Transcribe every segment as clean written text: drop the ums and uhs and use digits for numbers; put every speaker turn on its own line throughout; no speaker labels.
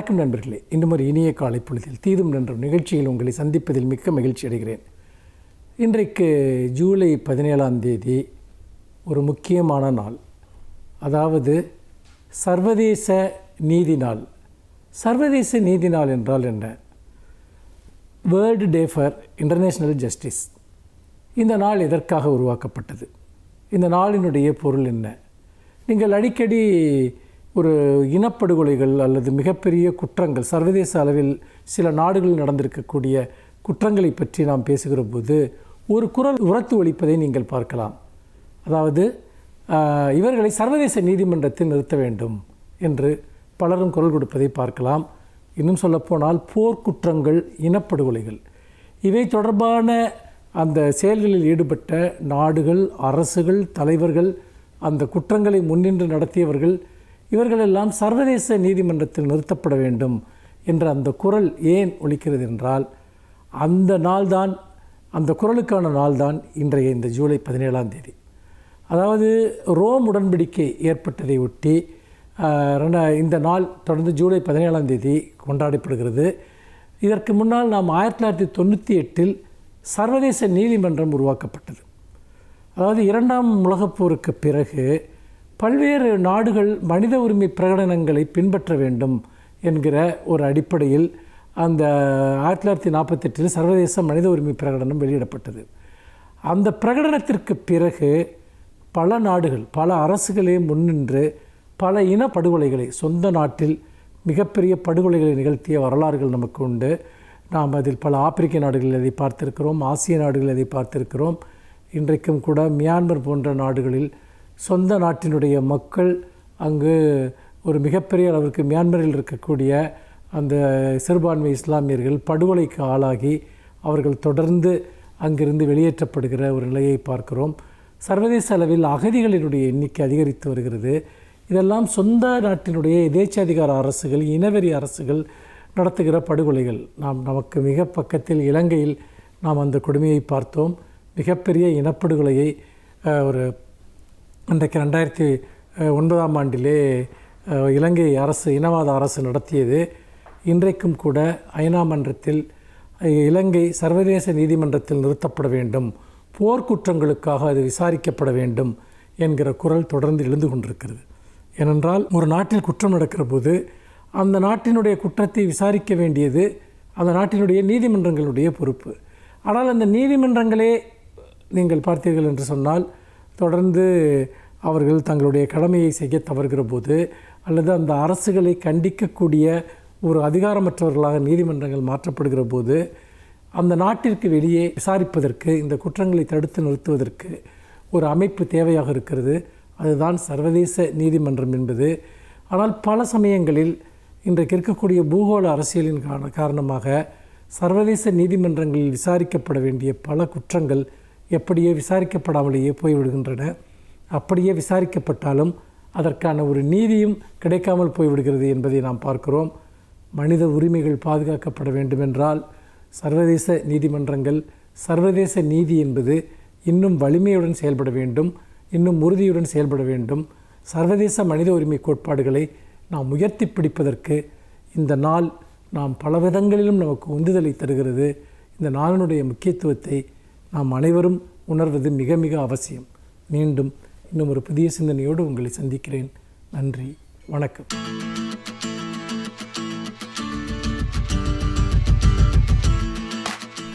வணக்கம் நண்பர்களே. இன்னும் ஒரு இனிய காலை பொழுதில் தீதும் நன்றும் நிகழ்ச்சியில் உங்களை சந்திப்பதில் மிக்க மகிழ்ச்சி அடைகிறேன். இன்றைக்கு ஜூலை 17 ஒரு முக்கியமான நாள், அதாவது சர்வதேச நீதி நாள். சர்வதேச நீதி நாள் என்றால் என்ன? World day for international justice. இந்த நாள் எதற்காக உருவாக்கப்பட்டது? இந்த நாளினுடைய பொருள் என்ன? நீங்கள் அடிக்கடி ஒரு இனப்படுகொலைகள் அல்லது மிகப்பெரிய குற்றங்கள், சர்வதேச அளவில் சில நாடுகளில் நடந்திருக்கக்கூடிய குற்றங்களை பற்றி நாம் பேசுகிற போது ஒரு குரல் உரத்து ஒலிப்பதை நீங்கள் பார்க்கலாம். அதாவது இவர்களை சர்வதேச நீதிமன்றத்தில் நிறுத்த வேண்டும் என்று பலரும் குரல் கொடுப்பதை பார்க்கலாம். இன்னும் சொல்லப்போனால் போர்க்குற்றங்கள், இனப்படுகொலைகள், இவை தொடர்பான அந்த செயல்களில் ஈடுபட்ட நாடுகள், அரசுகள், தலைவர்கள், அந்த குற்றங்களை முன்னின்று நடத்தியவர்கள், இவர்களெல்லாம் சர்வதேச நீதிமன்றத்தில் நிறுத்தப்பட வேண்டும் என்ற அந்த குரல் ஏன் ஒலிக்கிறது என்றால், அந்த நாள்தான், அந்த குரலுக்கான நாள்தான் இன்றைய இந்த ஜூலை 17. அதாவது ரோம் உடன்படிக்கை ஏற்பட்டதை ஒட்டி இந்த நாள் தொடர்ந்து ஜூலை 17 கொண்டாடப்படுகிறது. இதற்கு முன்னால் நாம் 1998 சர்வதேச நீதிமன்றம் உருவாக்கப்பட்டது. அதாவது 2ஆம் உலகப் போருக்கு பிறகு பல்வேறு நாடுகள் மனித உரிமை பிரகடனங்களை பின்பற்ற வேண்டும் என்கிற ஒரு அடிப்படையில் அந்த 1948 சர்வதேச மனித உரிமை பிரகடனம் வெளியிடப்பட்டது. அந்த பிரகடனத்திற்கு பிறகு பல நாடுகள், பல அரசுகளே முன்னின்று பல இனப்படுகொலைகளை, சொந்த நாட்டில் மிகப்பெரிய படுகொலைகளை நிகழ்த்திய வரலாறுகள் நமக்கு உண்டு. நாம் அதில் பல ஆப்பிரிக்க நாடுகளில் அதை பார்த்திருக்கிறோம், ஆசிய நாடுகளில் அதை பார்த்திருக்கிறோம். இன்றைக்கும் கூட மியான்மர் போன்ற நாடுகளில் சொந்த நாட்டினுடைய மக்கள் அங்கு ஒரு மிகப்பெரிய அளவிற்கு மியான்மரில் இருக்கக்கூடிய அந்த சிறுபான்மை இஸ்லாமியர்கள் படுகொலைக்கு ஆளாகி அவர்கள் தொடர்ந்து அங்கிருந்து வெளியேற்றப்படுகிற ஒரு நிலையை பார்க்கிறோம். சர்வதேச அளவில் அகதிகளினுடைய எண்ணிக்கை அதிகரித்து வருகிறது. இதெல்லாம் சொந்த நாட்டினுடைய எதேச்சாதிகார அரசுகள், இனவெறி அரசுகள் நடத்துகிற படுகொலைகள். நமக்கு மிக பக்கத்தில் இலங்கையில் நாம் அந்த கொடுமையை பார்த்தோம். மிகப்பெரிய இனப்படுகொலையை ஒரு இன்றைக்கு 2009 இலங்கை அரசு, இனவாத அரசு நடத்தியது. இன்றைக்கும் கூட ஐநா மன்றத்தில் இலங்கை சர்வதேச நீதிமன்றத்தில் நிறுத்தப்பட வேண்டும், போர்க்குற்றங்களுக்காக அது விசாரிக்கப்பட வேண்டும் என்கிற குரல் தொடர்ந்து எழுந்து கொண்டிருக்கிறது. ஏனென்றால் ஒரு நாட்டில் குற்றம் நடக்கிற போது அந்த நாட்டினுடைய குற்றத்தை விசாரிக்க வேண்டியது அந்த நாட்டினுடைய நீதிமன்றங்களுடைய பொறுப்பு. ஆனால் அந்த நீதிமன்றங்களே நீங்கள் பார்த்தீர்கள் என்று சொன்னால் தொடர்ந்து அவர்கள் தங்களுடைய கடமையை செய்ய தவறுகிற போது, அல்லது அந்த அரசுகளை கண்டிக்கக்கூடிய ஒரு அதிகாரமற்றவர்களாக நீதிமன்றங்கள் மாற்றப்படுகிற போது, அந்த நாட்டிற்கு வெளியே விசாரிப்பதற்கு, இந்த குற்றங்களை தடுத்து நிறுத்துவதற்கு ஒரு அமைப்பு தேவையாக இருக்கிறது. அதுதான் சர்வதேச நீதிமன்றம் என்பது. ஆனால் பல சமயங்களில் இன்றைக்கு இருக்கக்கூடிய பூகோள அரசியலின் காரணமாக சர்வதேச நீதிமன்றங்களில் விசாரிக்கப்பட வேண்டிய பல குற்றங்கள் எப்படியே விசாரிக்கப்படாமலேயே போய்விடுகின்றன. அப்படியே விசாரிக்கப்பட்டாலும் அதற்கான ஒரு நீதியும் கிடைக்காமல் போய்விடுகிறது என்பதை நாம் பார்க்கிறோம். மனித உரிமைகள் பாதுகாக்கப்பட வேண்டுமென்றால் சர்வதேச நீதிமன்றங்கள், சர்வதேச நீதி என்பது இன்னும் வலிமையுடன் செயல்பட வேண்டும், இன்னும் உறுதியுடன் செயல்பட வேண்டும். சர்வதேச மனித உரிமை கோட்பாடுகளை நாம் உயர்த்தி பிடிப்பதற்கு இந்த நாள் நாம் பல விதங்களிலும் நமக்கு உந்துதலை தருகிறது. இந்த நாளினுடைய முக்கியத்துவத்தை நாம் அனைவரும் உணர்வது மிக மிக அவசியம். மீண்டும் இன்னும் ஒரு புதிய சிந்தனையோடு உங்களை சந்திக்கிறேன். நன்றி, வணக்கம்.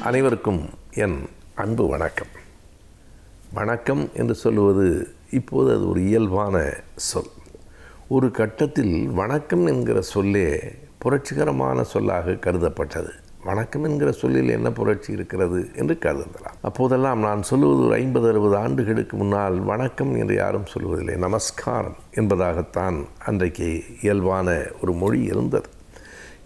அனைவருக்கும் என் அன்பு வணக்கம். வணக்கம் என்று சொல்லுவது இப்போது அது ஒரு இயல்பான சொல். ஒரு கட்டத்தில் வணக்கம் என்கிற சொல்லே புரட்சிகரமான சொல்லாக கருதப்பட்டது. வணக்கம் என்கிற சொல்லில் என்ன புரட்சி இருக்கிறது என்று கருதலாம். அப்போதெல்லாம் நான் சொல்லுவது ஒரு 50-60 ஆண்டுகளுக்கு முன்னால் வணக்கம் என்று யாரும் சொல்வதில்லை, நமஸ்காரம் என்பதாகத்தான் அன்றைக்கு இயல்பான ஒரு மொழி இருந்தது.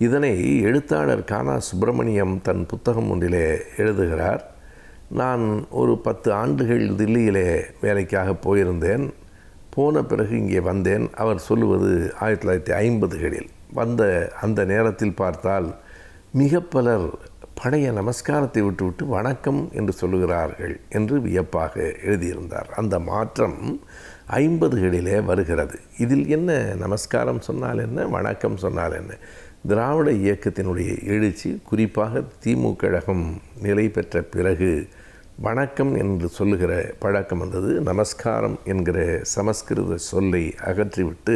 இதனை எழுத்தாளர் கானா சுப்பிரமணியம் தன் புத்தகம் ஒன்றிலே எழுதுகிறார். நான் ஒரு 10 ஆண்டுகள் தில்லியிலே வேலைக்காக போயிருந்தேன். போன பிறகு இங்கே வந்தேன். அவர் சொல்லுவது 1950களில் வந்த அந்த நேரத்தில் பார்த்தால் மிக பலர் பழைய நமஸ்காரத்தை விட்டுவிட்டு வணக்கம் என்று சொல்லுகிறார்கள் என்று வியப்பாக எழுதியிருந்தார். அந்த மாற்றம் 50களிலே வருகிறது. இதில் என்ன நமஸ்காரம் சொன்னால் என்ன, வணக்கம் சொன்னால் என்ன? திராவிட இயக்கத்தினுடைய எழுச்சி, குறிப்பாக திமுக கழகம் நிலை பெற்ற பிறகு வணக்கம் என்று சொல்லுகிற பழக்கம் வந்தது. நமஸ்காரம் என்கிற சமஸ்கிருத சொல்லை அகற்றிவிட்டு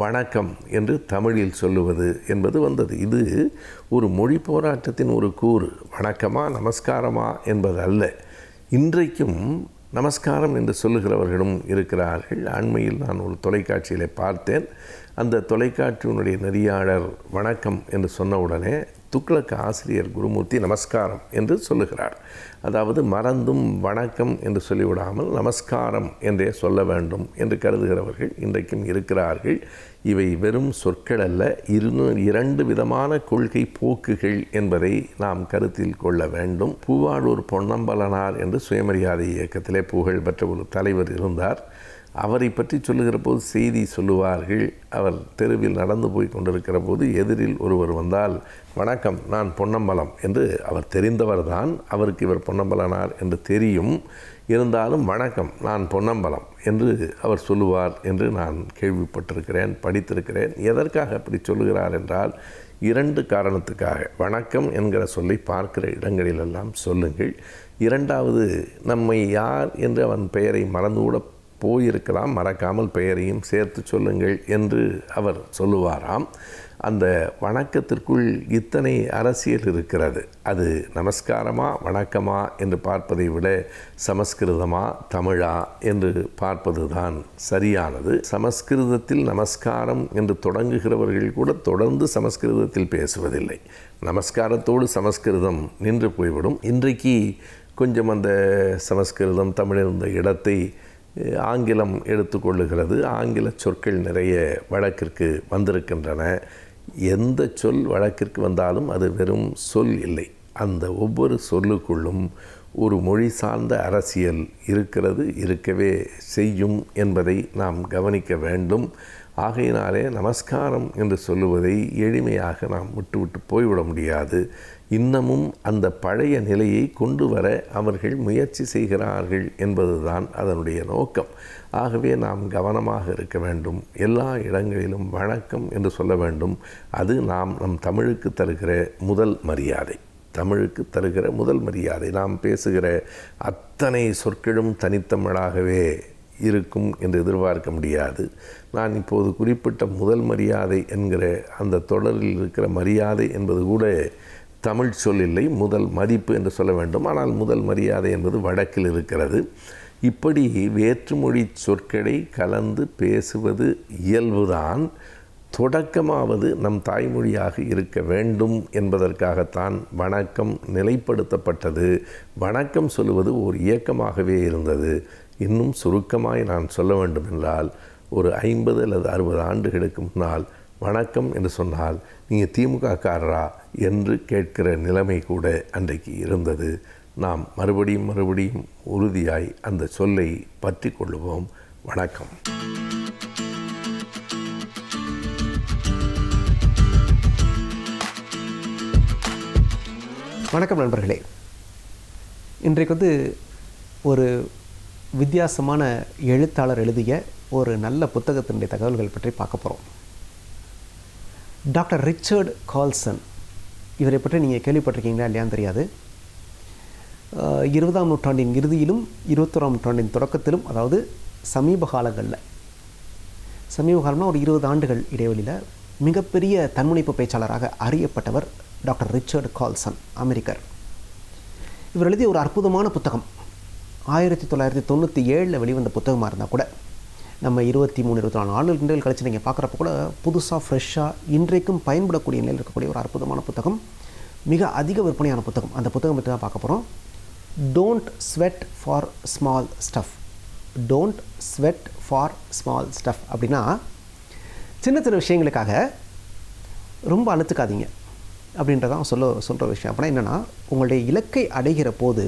வணக்கம் என்று தமிழில் சொல்லுவது என்பது வந்தது. இது ஒரு மொழி போராட்டத்தின் ஒரு கூறு. வணக்கமா நமஸ்காரமா என்பது அல்ல. இன்றைக்கும் நமஸ்காரம் என்று சொல்லுகிறவர்களும் இருக்கிறார்கள். அண்மையில் நான் ஒரு தொலைக்காட்சியில் பார்த்தேன். அந்த தொலைக்காட்சியினுடைய நெறியாளர் வணக்கம் என்று சொன்னவுடனே துக்ளக் ஆசிரியர் குருமூர்த்தி நமஸ்காரம் என்று சொல்லுகிறார். அதாவது மறந்தும் வணக்கம் என்று சொல்லிவிடாமல் நமஸ்காரம் என்றே சொல்ல வேண்டும் என்று கருதுகிறவர்கள் இன்றைக்கும் இருக்கிறார்கள். இவை வெறும் சொற்கள் அல்ல, இரண்டு விதமான கொள்கை போக்குகள் என்பதை நாம் கருத்தில் கொள்ள வேண்டும். பூவாளூர் பொன்னம்பலனார் என்று சுயமரியாதை இயக்கத்திலே புகழ் பெற்ற ஒரு தலைவர் இருந்தார். அவரை பற்றி சொல்லுகிற போது செய்தி சொல்லுவார்கள். அவர் தெருவில் நடந்து போய் கொண்டிருக்கிற போது எதிரில் ஒருவர் வந்தால், வணக்கம், நான் பொன்னம்பலம் என்று, அவர் தெரிந்தவர் தான், அவருக்கு இவர் பொன்னம்பலனார் என்று தெரியும். இருந்தாலும் வணக்கம், நான் பொன்னம்பலம் என்று அவர் சொல்லுவார் என்று நான் கேள்விப்பட்டிருக்கிறேன், படித்திருக்கிறேன். எதற்காக அப்படி சொல்லுகிறார் என்றால், இரண்டு காரணத்துக்காக. வணக்கம் என்கிற சொல்லை பார்க்கிற இடங்களிலெல்லாம் சொல்லுங்கள். இரண்டாவது, நம்மை யார் என்று அவன் பெயரை மறந்துவிட போயிருக்கலாம், மறக்காமல் பெயரையும் சேர்த்து சொல்லுங்கள் என்று அவர் சொல்லுவாராம். அந்த வணக்கத்திற்குள் இத்தனை அரசியல் இருக்கிறது. அது நமஸ்காரமா வணக்கமா என்று பார்ப்பதை விட சமஸ்கிருதமா தமிழா என்று பார்ப்பது தான் சரியானது. சமஸ்கிருதத்தில் நமஸ்காரம் என்று தொடங்குகிறவர்கள் கூட தொடர்ந்து சமஸ்கிருதத்தில் பேசுவதில்லை. நமஸ்காரத்தோடு சமஸ்கிருதம் நின்று போய்விடும். இன்றைக்கு கொஞ்சம் அந்த சமஸ்கிருதம் தமிழிருந்த இடத்தை ஆங்கிலம் எடுத்துக்கொள்ளுகிறது. ஆங்கில சொற்கள் நிறைய வழக்கிற்கு வந்திருக்கின்றன. எந்த சொல் வழக்கிற்கு வந்தாலும் அது வெறும் சொல் இல்லை. அந்த ஒவ்வொரு சொல்லுக்குள்ளும் ஒரு மொழி சார்ந்த அரசியல் இருக்கிறது, இருக்கவே செய்யும் என்பதை நாம் கவனிக்க வேண்டும். ஆகையினாலே நமஸ்காரம் என்று சொல்லுவதை எளிமையாக நாம் விட்டு போய்விட முடியாது. இன்னமும் அந்த பழைய நிலையை கொண்டு வர அவர்கள் முயற்சி செய்கிறார்கள் என்பதுதான் அதனுடைய நோக்கம். ஆகவே நாம் கவனமாக இருக்க வேண்டும். எல்லா இடங்களிலும் வணக்கம் என்று சொல்ல வேண்டும். அது நம் தமிழுக்கு தருகிற முதல் மரியாதை. தமிழுக்கு தருகிற முதல் மரியாதை. நாம் பேசுகிற அத்தனை சொற்களும் தனித்தமிழாகவே இருக்கும் என்று எதிர்பார்க்க முடியாது. நான் இப்போது குறிப்பிட்ட முதல் மரியாதை என்கிற அந்த தொடரில் இருக்கிற மரியாதை என்பது கூட தமிழ் சொல் இல்லை, முதல் மதிப்பு என்று சொல்ல வேண்டும். ஆனால் முதல் மரியாதை என்பது வடக்கில் இருக்கிறது. இப்படி வேற்றுமொழி சொற்களை கலந்து பேசுவது இயல்புதான். தொடக்கமாவது நம் தாய்மொழியாக இருக்க வேண்டும் என்பதற்காகத்தான் வணக்கம் நிலைப்படுத்தப்பட்டது. வணக்கம் சொல்லுவது ஒரு இயக்கமாகவே இருந்தது. இன்னும் சுருக்கமாய் நான் சொல்ல வேண்டும் என்றால், ஒரு 50 அல்லது 60 ஆண்டுகளுக்கு முன்னால் வணக்கம் என்று சொன்னால் நீங்கள் திமுககாரரா என்று கேட்கிற நிலைமை கூட அன்றைக்கு இருந்தது. நாம் மறுபடியும் உறுதியாய் அந்த சொல்லை பற்றி கொள்ளுவோம். வணக்கம்.
வணக்கம் நண்பர்களே. இன்றைக்கு ஒரு வித்தியாசமான எழுத்தாளர் எழுதிய ஒரு நல்ல புத்தகத்தினுடைய தகவல்கள் பற்றி பார்க்க போகிறோம். டாக்டர் ரிச்சர்ட் கால்சன், இவரை பற்றி நீங்கள் கேள்விப்பட்டிருக்கீங்களா இல்லையான்னு தெரியாது. 20ஆம் நூற்றாண்டின் இறுதியிலும் 21ஆம் நூற்றாண்டின் தொடக்கத்திலும், அதாவது சமீப காலம்னா ஒரு 20 ஆண்டுகள் இடைவெளியில் மிகப்பெரிய தன்முனைப்பு பேச்சாளராக அறியப்பட்டவர் டாக்டர் ரிச்சர்ட் கால்சன், அமெரிக்கர். இவர் எழுதிய ஒரு அற்புதமான புத்தகம் 1997 வெளிவந்த புத்தகமாக இருந்தால் கூட, நம்ம 23-24 ஆண்டுகள் கழிச்சு நீங்கள் பார்க்குறப்ப கூட புதுசாக ஃப்ரெஷ்ஷாக இன்றைக்கும் பயன்படக்கூடிய நிலையில் இருக்கக்கூடிய ஒரு அற்புதமான புத்தகம், மிக அதிக விற்பனையான புத்தகம். அந்த புத்தகம் பற்றி தான் பார்க்க போகிறோம். Don't sweat for small stuff. Don't sweat for small stuff அப்படின்னா, சின்ன சின்ன விஷயங்களுக்காக ரொம்ப அழுத்துக்காதீங்க அப்படின்றதான் சொல்கிற விஷயம். அப்படின்னா என்னென்னா, உங்களுடைய இலக்கை அடைகிற போது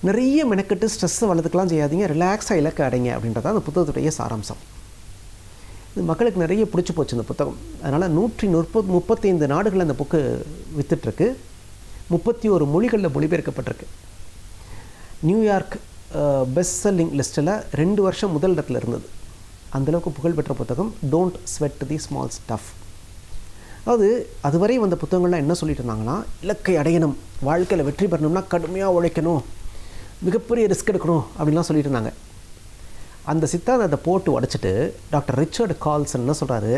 நிறைய மெனக்கெட்டு ஸ்ட்ரெஸ்ஸை வளர்த்துக்கலாம் செய்யாதீங்க, ரிலாக்ஸாக இலக்கை அடைங்க அப்படின்றத அந்த புத்தகத்துடைய சாராம்சம். இது மக்களுக்கு நிறைய பிடிச்சி போச்சு இந்த புத்தகம். அதனால் 135 நாடுகளில் அந்த புக்கு விற்றுட்ருக்கு. 31 மொழிகளில் மொழிபெயர்க்கப்பட்டிருக்கு. நியூயார்க் பெஸ்ட் செல்லிங் லிஸ்ட்டில் 2 வருஷம் முதல் இடத்துல இருந்தது. அந்தளவுக்கு புகழ்பெற்ற புத்தகம் don't sweat the small stuff. அதாவது அதுவரை வந்த புத்தகங்கள்லாம் என்ன சொல்லிட்டு இருந்தாங்கன்னா, இலக்கை அடையணும், வாழ்க்கையில் வெற்றி பெறணும்னா கடுமையாக உழைக்கணும், மிகப்பெரிய ரிஸ்க் எடுக்கணும் அப்படின்லாம் சொல்லிட்டு இருந்தாங்க. அந்த சித்தாந்தத்தை போட்டு உடைச்சிட்டு டாக்டர் ரிச்சர்ட் கால்சன் என்ன சொல்கிறாரு,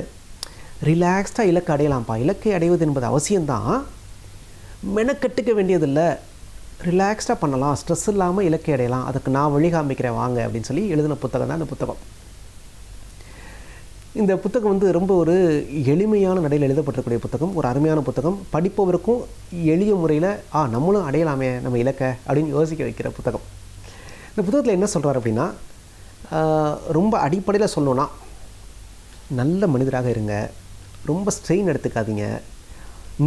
ரிலாக்ஸ்டாக இலக்கை அடையலாம்ப்பா, இலக்கை அடைவது என்பது அவசியம்தான், மெனக்கட்டுக்க வேண்டியதில்லை, ரிலாக்ஸ்டாக பண்ணலாம், ஸ்ட்ரெஸ் இல்லாமல் இலக்கை அடையலாம், அதுக்கு நான் வழி காமிக்கிறேன் வாங்க அப்படின்னு சொல்லி எழுதின புத்தகம் தான் இந்த புத்தகம். இந்த புத்தகம் வந்து ரொம்ப ஒரு எளிமையான நடையில் எழுதப்பட்டிருக்கக்கூடிய புத்தகம், ஒரு அருமையான புத்தகம், படிப்பவருக்கும் எளிய முறையில் நம்மளும் அடையலாமே நம்ம இலக்கை அப்படின்னு யோசிக்க வைக்கிற புத்தகம். இந்த புத்தகத்தில் என்ன சொல்கிறார் அப்படின்னா, ரொம்ப அடிப்படையில் சொல்லணுன்னா, நல்ல மனிதராக இருங்க, ரொம்ப ஸ்ட்ரெயின் எடுத்துக்காதீங்க,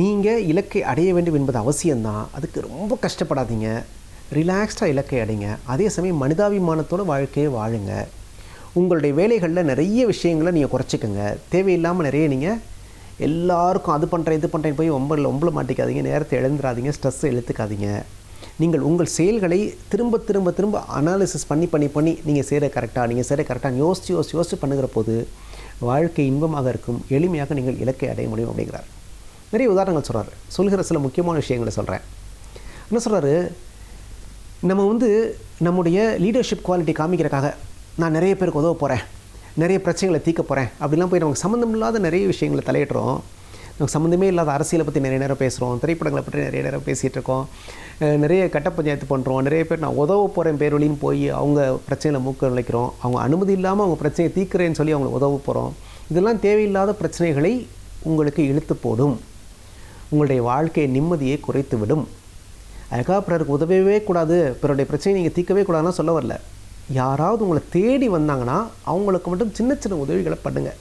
நீங்கள் இலக்கை அடைய வேண்டும் என்பது அவசியம்தான், அதுக்கு ரொம்ப கஷ்டப்படாதீங்க, ரிலாக்ஸ்டாக இலக்கை அடைங்க, அதே சமயம் மனிதாபிமானத்தோட வாழ்க்கையை வாழுங்க, உங்களுடைய வேலைகளில் நிறைய விஷயங்களை நீங்கள் குறைச்சிக்கோங்க, தேவையில்லாமல் நிறைய நீங்கள் எல்லாருக்கும் அது பண்ணுறேன் இது பண்ணுறேன் போய் ஒம்பளை மாட்டிக்காதீங்க, நேரத்தை இழந்துடாதீங்க, ஸ்ட்ரெஸ்ஸை இழுத்துக்காதீங்க, நீங்கள் உங்கள் செயல்களை திரும்ப திரும்ப திரும்ப அனாலிசிஸ் பண்ணி நீங்கள் செய்கிற கரெக்டாக யோசித்து பண்ணுகிற போது வாழ்க்கை இன்பமாக இருக்கும், எளிமையாக நீங்கள் இலக்கை அடைய முடியும் அப்படிங்கிறார். நிறைய உதாரணங்கள் சொல்கிறார். சொல்கிற சில முக்கியமான விஷயங்களை சொல்கிறேன். என்ன சொல்கிறாரு, நம்ம வந்து நம்முடைய லீடர்ஷிப் குவாலிட்டி காமிக்கிறக்காக நான் நிறைய பேருக்கு உதவ போகிறேன், நிறைய பிரச்சனைகளை தீர்க்க போகிறேன் அப்படிலாம் போய் நமக்கு சம்மந்தம் இல்லாத நிறைய விஷயங்களை தலையிடுறோம். நமக்கு சம்மந்தமே இல்லாத அரசியலை பற்றி நிறைய நேரம் பேசுகிறோம், திரைப்படங்களை பற்றி நிறைய நேரம் பேசிகிட்டு இருக்கோம், நிறைய கட்ட பஞ்சாயத்து பண்ணுறோம், நிறைய பேர் நான் உதவ போகிறேன் பேர் வழின்னு போய் அவங்க பிரச்சனையில் மூக்க நுழைக்கிறோம், அவங்க அனுமதி இல்லாமல் அவங்க பிரச்சனையை தீர்க்கிறேன்னு சொல்லி அவங்களை உதவ போகிறோம். இதெல்லாம் தேவையில்லாத பிரச்சனைகளை உங்களுக்கு இழுத்து போடும், உங்களுடைய வாழ்க்கை நிம்மதியை குறைத்து விடும். அதுக்காக பிறருக்கு உதவவே கூடாது, பிறருடைய பிரச்சனையை நீங்கள் தீர்க்கவே கூடாதுன்னு சொல்ல வரல. யாராவது உங்களை தேடி வந்தாங்கன்னா அவங்களுக்கு மட்டும் சின்ன சின்ன உதவிகளை பண்ணுங்கள்.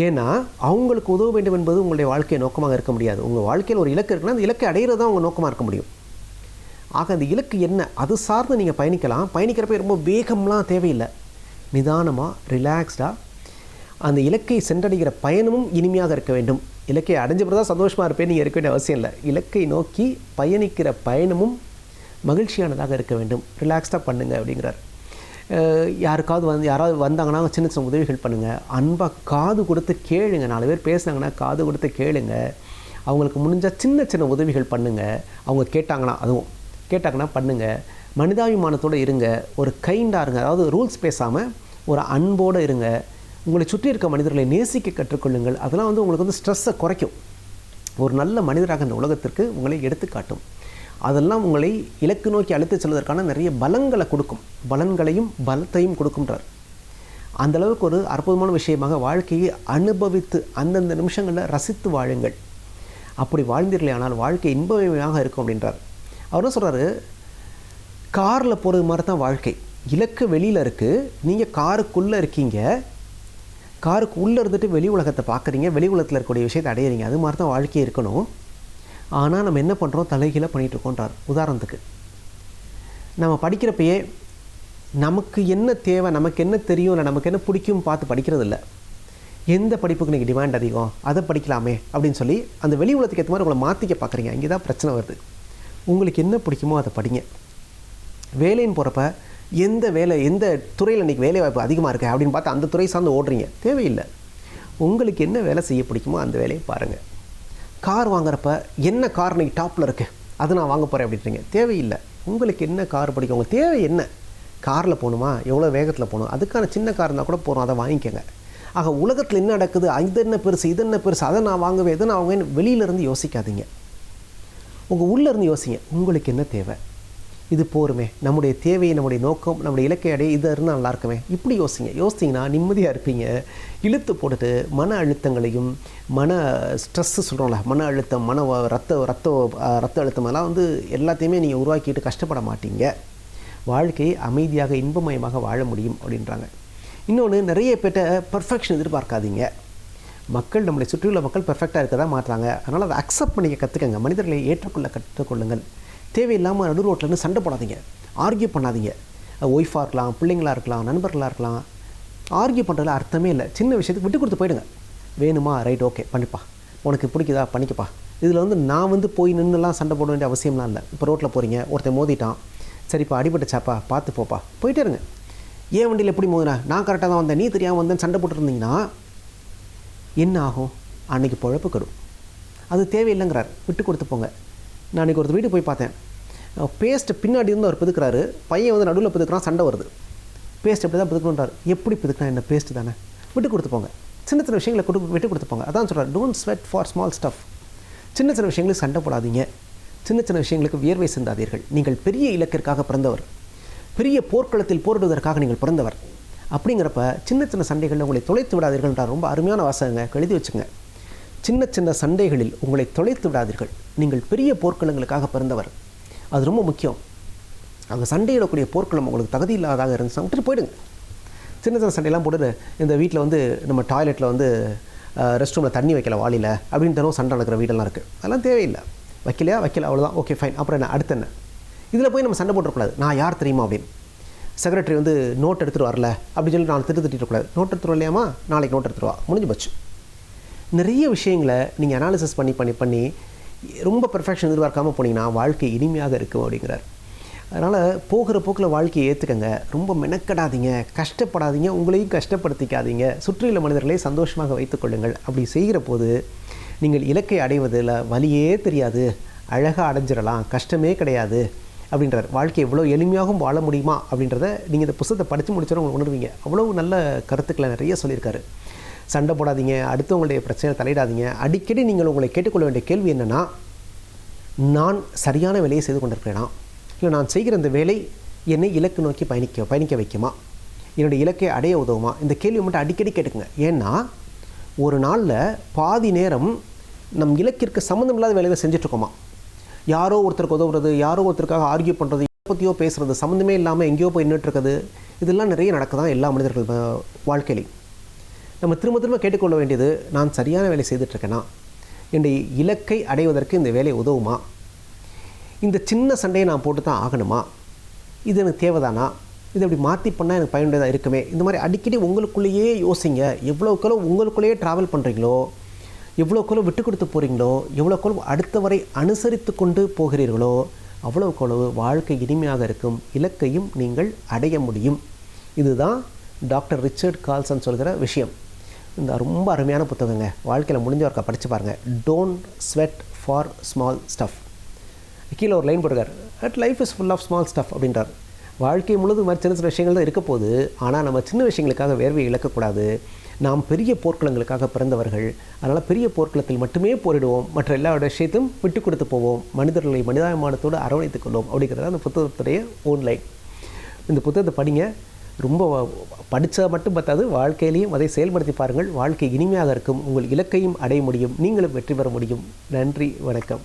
ஏன்னா அவங்களுக்கு உதவ வேண்டும் என்பது உங்களுடைய வாழ்க்கை நோக்கமாக இருக்க முடியாது. உங்கள் வாழ்க்கையில் ஒரு இலக்கு இருக்குன்னா அந்த இலக்கை அடையிறது தான் உங்கள் நோக்கமாக இருக்க முடியும். ஆக அந்த இலக்கு என்ன, அது சார்ந்து நீங்கள் பயணிக்கலாம். பயணிக்கிறப்ப ரொம்ப வேகம்லாம் தேவையில்லை, நிதானமாக ரிலாக்ஸ்டாக அந்த இலக்கை சென்றடைகிற பயணமும் இனிமையாக இருக்க வேண்டும். இலக்கை அடைஞ்ச பிறகு தான் சந்தோஷமாக இருப்பேன் நீங்கள் இருக்க வேண்டிய அவசியம் இல்லை. இலக்கை நோக்கி பயணிக்கிற பயணமும் மகிழ்ச்சியானதாக இருக்க வேண்டும், ரிலாக்ஸ்டாக பண்ணுங்கள் அப்படிங்கிறார். யாராவது வந்தாங்கன்னா சின்ன சின்ன உதவிகள் பண்ணுங்கள், அன்பாக காது கொடுத்து கேளுங்க, 4 பேர் பேசுனாங்கன்னா காது கொடுத்து கேளுங்க, அவங்களுக்கு முடிஞ்சால் சின்ன சின்ன உதவிகள் பண்ணுங்கள், அவங்க கேட்டாங்கன்னா பண்ணுங்கள், மனிதாபிமானத்தோடு இருங்க, ஒரு கைண்டாக இருங்க, அதாவது ரூல்ஸ் பேசாமல் ஒரு அன்போடு இருங்க, உங்களை சுற்றி இருக்க மனிதர்களை நேசிக்க கற்றுக்கொள்ளுங்கள். அதெல்லாம் வந்து உங்களுக்கு வந்து ஸ்ட்ரெஸ்ஸை குறைக்கும், ஒரு நல்ல மனிதராக இந்த உலகத்திற்கு உங்களை எடுத்துக்காட்டும். அதெல்லாம் உங்களை இலக்கு நோக்கி அழைத்து செல்வதற்கான நிறைய பலங்களை கொடுக்கும், பலன்களையும் பலத்தையும் கொடுக்கும்ன்றார். அந்தளவுக்கு ஒரு அற்புதமான விஷயமாக வாழ்க்கையை அனுபவித்து அந்தந்த நிமிஷங்களில் ரசித்து வாழுங்கள். அப்படி வாழ்ந்தீர்களே ஆனால் வாழ்க்கை இன்பமயமாக இருக்கும் அப்படின்றார். அவர் என்ன சொல்கிறாரு, காரில் போகிறது மாதிரி தான் வாழ்க்கை. இலக்கு வெளியில் இருக்குது, நீங்கள் காருக்குள்ளே இருக்கீங்க, காருக்கு உள்ளே இருந்துட்டு வெளி உலகத்தை பார்க்குறீங்க, வெளி உலகத்தில் இருக்கக்கூடிய விஷயத்தை அடையிறீங்க. அது மாதிரி தான் வாழ்க்கையே இருக்கணும். ஆனால் நம்ம என்ன பண்ணுறோம், தலைகீழாக பண்ணிகிட்ருக்கோன்றார். உதாரணத்துக்கு நம்ம படிக்கிறப்பயே நமக்கு என்ன தேவை, நமக்கு என்ன தெரியும், இல்லை நமக்கு என்ன பிடிக்கும் பார்த்து படிக்கிறது இல்லை. எந்த படிப்புக்கு நீங்கள் டிமாண்ட் அதிகம் அதை படிக்கலாமே அப்படின்னு சொல்லி அந்த வெளி உலகத்துக்கு ஏற்ற மாதிரி உங்களை மாற்றிக்க பார்க்குறீங்க. இங்கே தான் பிரச்சனை வருது. உங்களுக்கு என்ன பிடிக்குமோ அதை படிங்க. வேலைன்னு போகிறப்ப எந்த துறையில் இன்றைக்கி வேலை வாய்ப்பு அதிகமாக இருக்குது அப்படின்னு பார்த்து அந்த துறை சார்ந்து ஓடுறீங்க, தேவையில்லை. உங்களுக்கு என்ன வேலை செய்ய பிடிக்குமோ அந்த வேலையை பாருங்கள். கார் வாங்குறப்ப என்ன கார் இன்றைக்கி டாப்பில் இருக்குது அது நான் வாங்க போகிறேன் அப்படின்றீங்க, தேவையில்லை. உங்களுக்கு என்ன கார் பிடிக்கும், உங்களுக்கு தேவை என்ன, காரில் போகணுமா, எவ்வளோ வேகத்தில் போகணும், அதுக்கான சின்ன கார் இருந்தால் கூட போகிறோம், அதை வாங்கிக்கோங்க. ஆக உலகத்தில் என்ன நடக்குது, இது என்ன பெருசு அதை நான் வாங்குவேன், இதை நான் வாங்குவேன், வெளியிலேருந்து யோசிக்காதீங்க, உங்கள் உள்ளேருந்து யோசிங்க. உங்களுக்கு என்ன தேவை, இது போருமே, நம்முடைய தேவையை, நம்முடைய நோக்கம், நம்முடைய இலக்கை அடைய இது இருந்தால் நல்லா இருக்குமே, இப்படி யோசிச்சிங்கன்னா நிம்மதியாக இருப்பீங்க. இழுத்து போட்டுட்டு மன அழுத்தங்களையும் ஸ்ட்ரெஸ்ஸு சொல்கிறோம்ல, மன அழுத்தம், ரத்த அழுத்தம் எல்லாம் வந்து எல்லாத்தையுமே நீங்கள் உருவாக்கிட்டு கஷ்டப்பட மாட்டீங்க. வாழ்க்கையை அமைதியாக இன்பமயமாக வாழ முடியும் அப்படின்றாங்க. இன்னொன்று, நிறைய பேர்ட்ட பர்ஃபெக்ஷன் எதிர்பார்க்காதீங்க. நம்மளை சுற்றியுள்ள மக்கள் பெர்ஃபெக்டாக இருக்க தான் மாட்டுறாங்க. அதனால் அதை அக்செப்ட் பண்ணிக்க கற்றுக்கங்க, மனிதர்களை ஏற்றுக்கொள்ள கற்றுக்கொள்ளுங்கள். தேவையில்லாமல் நடு ரோட்டில்னு சண்டை போடாதீங்க, ஆர்கியூ பண்ணாதீங்க. ஒய்ஃபாக இருக்கலாம், பிள்ளைங்களாக இருக்கலாம், நண்பர்களாக இருக்கலாம். ஆர்கியூ பண்ணுறதுல அர்த்தமே இல்லை. சின்ன விஷயத்துக்கு விட்டு கொடுத்து போயிடுங்க. வேணுமா, ரைட், ஓகே பண்ணிப்பா, உனக்கு பிடிக்குதா பண்ணிக்கப்பா. இதில் வந்து நான் போய் நின்றுலாம் சண்டை போட வேண்டிய அவசியம்லாம் இல்லை. இப்போ ரோட்டில் போகிறீங்க, ஒருத்தன் மோதிட்டான், சரிப்பா அடிபட்டுச்சாப்பா, பார்த்து போப்பா, போயிட்டே இருங்க. ஏன் வண்டியில் எப்படி மோதினா, நான் கரெக்டாக தான் வந்தேன், நீ தெரியாமல் வந்தேன்னு சண்டை போட்டுருந்தீங்கன்னா என்ன ஆகும்? அன்றைக்கி பொழப்பு கெடும். அது தேவையில்லைங்கிறார். விட்டு கொடுத்து போங்க. நான் அன்றைக்கி ஒரு வீடு போய் பார்த்தேன். பேஸ்ட்டு பின்னாடி இருந்து அவர் பிதுக்கிறாரு, பையன் வந்து நடுவில் பிதுக்கிறான், சண்டை வருது. பேஸ்ட் எப்படி தான் பிதுக்கணுன்றார். எப்படி பிதுக்கினா என்ன, பேஸ்ட்டு தானே, விட்டு கொடுத்து போங்க. சின்ன சின்ன விஷயங்களை விட்டு கொடுத்து போங்க. அதான் சொல்கிறார், don't sweat for small stuff. சின்ன சின்ன விஷயங்களுக்கு சண்டை போடாதீங்க, சின்ன சின்ன விஷயங்களுக்கு வியர்வை சிந்தாதீர்கள். நீங்கள் பெரிய இலக்கிற்காக பிறந்தவர், பெரிய போர்க்களத்தில் போரிடுவதற்காக நீங்கள் பிறந்தவர். அப்படிங்கிறப்ப சின்ன சின்ன சண்டைகளில் உங்களை தொலைத்து விடாதீர்கள்ன்றார். ரொம்ப அருமையான வாசகங்க, எழுதி வச்சுங்க. சின்ன சின்ன சண்டைகளில் உங்களை தொலைத்து விடாதீர்கள், நீங்கள் பெரிய போர்க்களங்களுக்காக பிறந்தவர். அது ரொம்ப முக்கியம். அங்கே சண்டையிடக்கூடிய போர்க்களம் உங்களுக்கு தகுதி இல்லாததாக இருந்துச்சுன்னா விட்டுட்டு போயிடுங்க. சின்ன சின்ன சண்டையெல்லாம் போட்டு இந்த வீட்டில் வந்து நம்ம டாய்லெட்டில் வந்து ரெஸ்ட் ரூமில் தண்ணி வைக்கல வாளியில் அப்படின்னு தரும் சண்டை நடக்கிற வீடெல்லாம் இருக்குது. அதெல்லாம் தேவையில்லை. வைக்கல அவ்வளோதான், ஓகே ஃபைன். அப்புறம் என்ன, அடுத்து என்ன, இதில் போய் நம்ம சண்டை போட்டுறக்கூடாது. நான் யார் தெரியுமா அப்படின்னு. செக்ரட்டரி வந்து நோட் எடுத்துகிட்டு வரல அப்படின்னு சொல்லி நான் திட்டக்கூடாது. நோட் எடுத்துகிட்டு வரலையாமா, நாளைக்கு நோட் எடுத்துருவா, முடிஞ்சு போச்சு. நிறைய விஷயங்களை நீங்கள் அனாலிசிஸ் பண்ணி ரொம்ப பெர்ஃபெக்ஷன் எதிர்பார்க்காமல் போனீங்கன்னா வாழ்க்கை இனிமையாக இருக்கும் அப்படிங்கிறார். அதனால் போகிற போக்கில் வாழ்க்கையை ஏற்றுக்கங்க. ரொம்ப மெனக்கடாதீங்க, கஷ்டப்படாதீங்க, உங்களையும் கஷ்டப்படுத்திக்காதீங்க. சுற்றியுள்ள மனிதர்களை சந்தோஷமாக வைத்துக்கொள்ளுங்கள். அப்படி செய்கிற போது நீங்கள் இலக்கை அடைவதில் வலியே தெரியாது, அழகாக அடைஞ்சிடலாம், கஷ்டமே கிடையாது அப்படின்றார். வாழ்க்கை எவ்வளோ எளிமையாகவும் வாழ முடியுமா அப்படின்றத நீங்கள் இந்த புத்தகத்தை படித்து முடிச்சோம் உங்களுக்கு உணர்வீங்க. அவ்வளோ நல்ல கருத்துக்களை நிறைய சொல்லியிருக்காரு. சண்டை போடாதீங்க, அடுத்தவங்களுடைய பிரச்சனை தலையிடாதீங்க. அடிக்கடி நீங்கள் உங்களை கேட்டுக்கொள்ள வேண்டிய கேள்வி என்னென்னா, நான் சரியான வேலையை செய்து கொண்டிருக்கிறேனா, இல்லை நான் செய்கிற இந்த வேலை என்னை இலக்கு நோக்கி பயணிக்க வைக்குமா, என்னுடைய இலக்கை அடைய உதவுமா? இந்த கேள்வி மட்டும் அடிக்கடி கேட்டுக்குங்க. ஏன்னா ஒரு நாளில் பாதி நேரம் நம் இலக்கிற்கு சம்மந்தம் இல்லாத வேலையை செஞ்சிட்ருக்கோமா. யாரோ ஒருத்தருக்கு உதவுறது, யாரோ ஒருத்தருக்காக ஆர்கியூ பண்ணுறது, எதை பற்றியோ பேசுகிறது, சம்மந்தமே இல்லாமல் எங்கேயோ போய் நின்றுட்டுருக்குது. இதெல்லாம் நிறைய நடக்குதான் எல்லா மனிதர்கள் வாழ்க்கையிலையும். நம்ம திரும்ப கேட்டுக்கொள்ள வேண்டியது, நான் சரியான வேலை செய்துட்ருக்கேனா, என்னுடைய இலக்கை அடைவதற்கு இந்த வேலை உதவுமா, இந்த சின்ன சண்டையை நான் போட்டு தான் ஆகணுமா, இது எனக்கு தேவைதானா, இது அப்படி மாற்றி பண்ணால் எனக்கு பயனுள்ளதாக இருக்குமே. இந்த மாதிரி அடிக்கடி உங்களுக்குள்ளேயே யோசிங்க. எவ்வளோக்களோ உங்களுக்குள்ளேயே ட்ராவல் பண்ணுறீங்களோ, எவ்வளோக்களோ விட்டு கொடுத்து போகிறீங்களோ, எவ்வளோக்களோ அடுத்தவரை அனுசரித்து கொண்டு போகிறீர்களோ, அவ்வளோக்களவு வாழ்க்கை இனிமையாக இருக்கும், இலக்கையும் நீங்கள் அடைய முடியும். இதுதான் டாக்டர் ரிச்சர்ட் கால்சன் சொல்கிற விஷயம். இந்த ரொம்ப அருமையான புத்தகங்க. வாழ்க்கையில் முடிஞ்சவர்க்கா படித்து பாருங்கள். Don't sweat for small stuff. கீழே ஒரு லைன் போடுறார், at life is full of small stuff அப்படின்றார். வாழ்க்கை முழுவதும் மாதிரி சின்ன சின்ன விஷயங்கள் தான் இருக்க போகுது. ஆனால் நம்ம சின்ன விஷயங்களுக்காக வேர்வையை இழக்கக்கூடாது. நாம் பெரிய போர்க்களங்களுக்காக பிறந்தவர்கள். அதனால் பெரிய போர்க்களத்தில் மட்டுமே போரிடுவோம், மற்ற எல்லா விஷயத்தையும் விட்டு கொடுத்து போவோம், மனிதர்களை மனிதாபிமானத்தோடு அரவணைத்துக் கொள்வோம் அப்படிங்கிறத அந்த புத்தகத்துடைய ஓன்லைன். இந்த புத்தகத்தை படிங்க. ரொம்ப படித்தா மட்டும் பத்தாது, வாழ்க்கையிலையும் அதை செயல்படுத்தி பாருங்கள். வாழ்க்கை இனிமையாக இருக்கும், உங்கள் இலக்கையும் அடைய முடியும், நீங்களும் வெற்றி பெற முடியும். நன்றி, வணக்கம்.